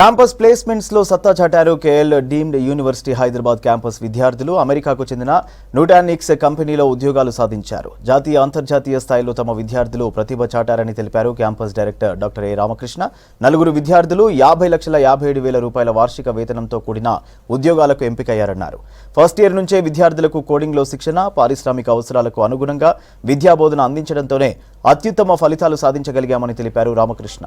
Campus placements లో సత్తా చాటారు KL deemed university Hyderabad campus విద్యార్థులు. అమెరికాకు చెందిన న్యూటానిక్స్ కంపెనీలో ఉద్యోగాలు సాధించారు. జాతీయ అంతర్జాతీయ స్థాయిలో తమ విద్యార్థులు ప్రతిభ చాటారని తెలిపారు క్యాంపస్ డైరెక్టర్ డాక్టర్ ఏ రామకృష్ణ. నలుగురు విద్యార్థులు 50,57,000 రూపాయల వార్షిక వేతనంతో కూడిన ఉద్యోగాలకు ఎంపికయ్యారన్నారు. ఫస్ట్ ఇయర్ నుంచే విద్యార్థులకు కోడింగ్లో శిక్షణ, పారిశ్రామిక అవసరాలకు అనుగుణంగా విద్యాబోధన అందించడంతోనే అత్యుత్తమ ఫలితాలు సాధించగలిగామని తెలిపారు రామకృష్ణ.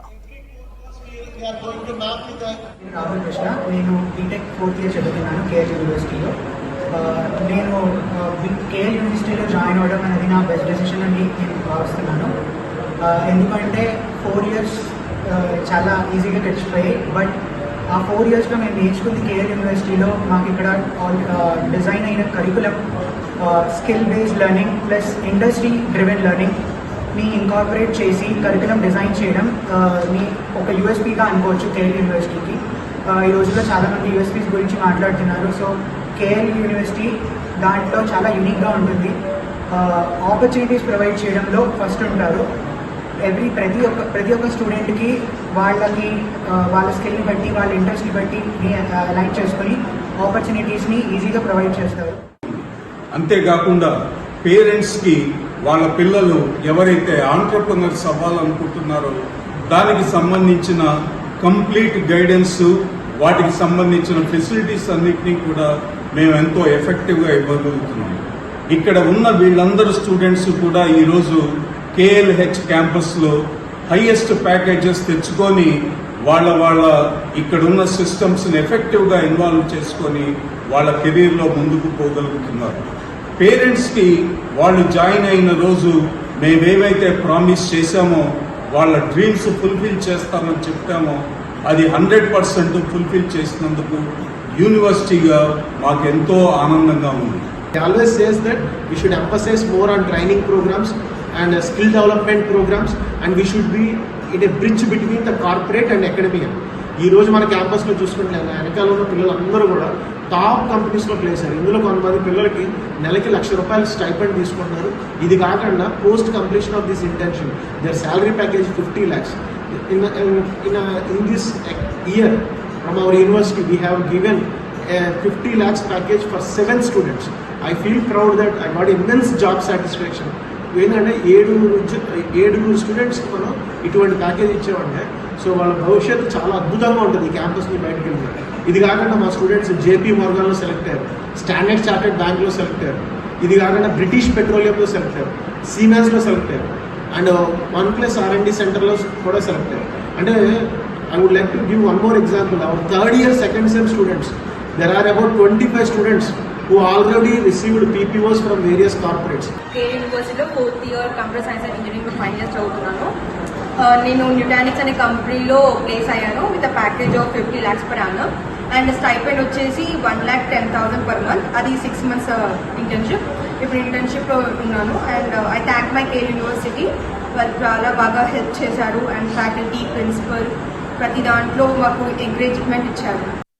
రామకృష్ణ, నేను బీటెక్ 4th ఇయర్ చదువుతున్నాను కేఎల్ యూనివర్సిటీలో. నేను కేఎల్ యూనివర్సిటీలో జాయిన్ అవ్వడం అనేది నా బెస్ట్ డెసిషన్ అని నేను భావిస్తున్నాను. ఎందుకంటే 4 ఇయర్స్ చాలా ఈజీగా గడిచిపోయాయి. బట్ ఆ 4 ఇయర్స్లో మేము నేర్చుకుంది కేఎల్ యూనివర్సిటీలో మాకు ఇక్కడ డిజైన్ అయిన curriculum, skill based learning plus industry driven learning ని ఇన్కార్పొరేట్ చేసి కరికులం డిజైన్ చేయడం ని ఒక యూఎస్పీగా అనుకోవచ్చు కేఎల్ యూనివర్సిటీకి. ఈ రోజుల్లో చాలామంది యూఎస్పీస్ గురించి మాట్లాడుతున్నారు. సో కేఎల్ యూనివర్సిటీ దాంట్లో చాలా యూనిక్గా ఉంటుంది. ఆపర్చునిటీస్ ప్రొవైడ్ చేయడంలో ఫస్ట్ ఉంటారు. ప్రతి ఒక్క స్టూడెంట్కి వాళ్ళ స్కిల్ని బట్టి, వాళ్ళ ఇంట్రెస్ట్ని బట్టి అలైన్ చేసుకొని ఆపర్చునిటీస్ని ఈజీగా ప్రొవైడ్ చేస్తారు. అంతేకాకుండా పేరెంట్స్కి వాళ్ళ పిల్లలు ఎవరైతే ఆంట్రప్రనర్స్ అవ్వాలనుకుంటున్నారో దానికి సంబంధించిన కంప్లీట్ గైడెన్స్, వాటికి సంబంధించిన ఫెసిలిటీస్ అన్నిటినీ కూడా మేము ఎంతో ఎఫెక్టివ్గా ఇవ్వగలుగుతున్నాం. ఇక్కడ ఉన్న వీళ్ళందరూ స్టూడెంట్స్ కూడా ఈరోజు కేఎల్హెచ్ క్యాంపస్లో హైయెస్ట్ ప్యాకేజెస్ తెచ్చుకొని వాళ్ళ ఇక్కడున్న సిస్టమ్స్ని ఎఫెక్టివ్గా ఇన్వాల్వ్ చేసుకొని వాళ్ళ కెరీర్లో ముందుకు పోగలుగుతున్నారు. పేరెంట్స్కి వాళ్ళు జాయిన్ అయిన రోజు మేమేమైతే ప్రామిస్ చేశామో, వాళ్ళ డ్రీమ్స్ ఫుల్ఫిల్ చేస్తామని చెప్పామో అది 100% ఫుల్ఫిల్ చేసినందుకు యూనివర్సిటీగా మాకు ఎంతో ఆనందంగా ఉంది. He always says that we should emphasize more on training programs and skill development programs, and we should be in a bridge between the corporate and academia. ఈ రోజు మన క్యాంపస్లో చూసుకుంటే వెనకాల ఉన్న పిల్లలందరూ కూడా టాప్ కంపెనీస్లో ప్లేస్ అయ్యారు. ఇందులో కొంతమంది పిల్లలకి నెలకి ₹1,00,000 స్టైపెండ్ తీసుకుంటున్నారు. ఇది కాకుండా post completion of this internship their salary package 50 lakhs. In this year from our university we have given a 50 lakhs package for 7 students. I feel proud that I got immense job satisfaction. ఏంటంటే 7 స్టూడెంట్స్కి మనం ఇటువంటి package ఇచ్చామంటే so వాళ్ళ భవిష్యత్తు చాలా అద్భుతంగా ఉంటుంది ఈ క్యాంపస్ని బయటకు వెళ్తే. ఇది కాకుండా మా స్టూడెంట్స్ జేపీ మోర్గాన్లో సెలెక్ట్ అయ్యారు, స్టాండర్డ్ చార్టెడ్ బ్యాంక్లో సెలెక్ట్ అయ్యారు, ఇది కాకుండా బ్రిటిష్ పెట్రోలియంలో సెలెక్ట్ అయ్యారు, సీమెన్స్లో సెలెక్ట్ అయ్యారు, అండ్ OnePlus R&D సెంటర్లో కూడా సెలెక్ట్ అయ్యారు. అంటే I would like to give one more example. Our 3rd year second sem students, there are about 25 students who already received PPOs from various corporates. KL యూనివర్సిటీలో 4th year computer science and engineering final year చదువుతున్నాను. నేను న్యూటానిక్స్ అనే కంపెనీలో place అయ్యాను with package of 50 lakhs per annum and stipend వచ్చేసి 1,10,000 per month. అది 6 months internship. ఇప్పుడు ఇంటర్న్షిప్లో ఉన్నాను and I thank my KL university. వాళ్ళు చాలా బాగా హెల్ప్ చేశారు అండ్ ఫ్యాకల్టీ, ప్రిన్సిపల్ ప్రతి దాంట్లో మాకు ఎంకరేజ్మెంట్ ఇచ్చారు.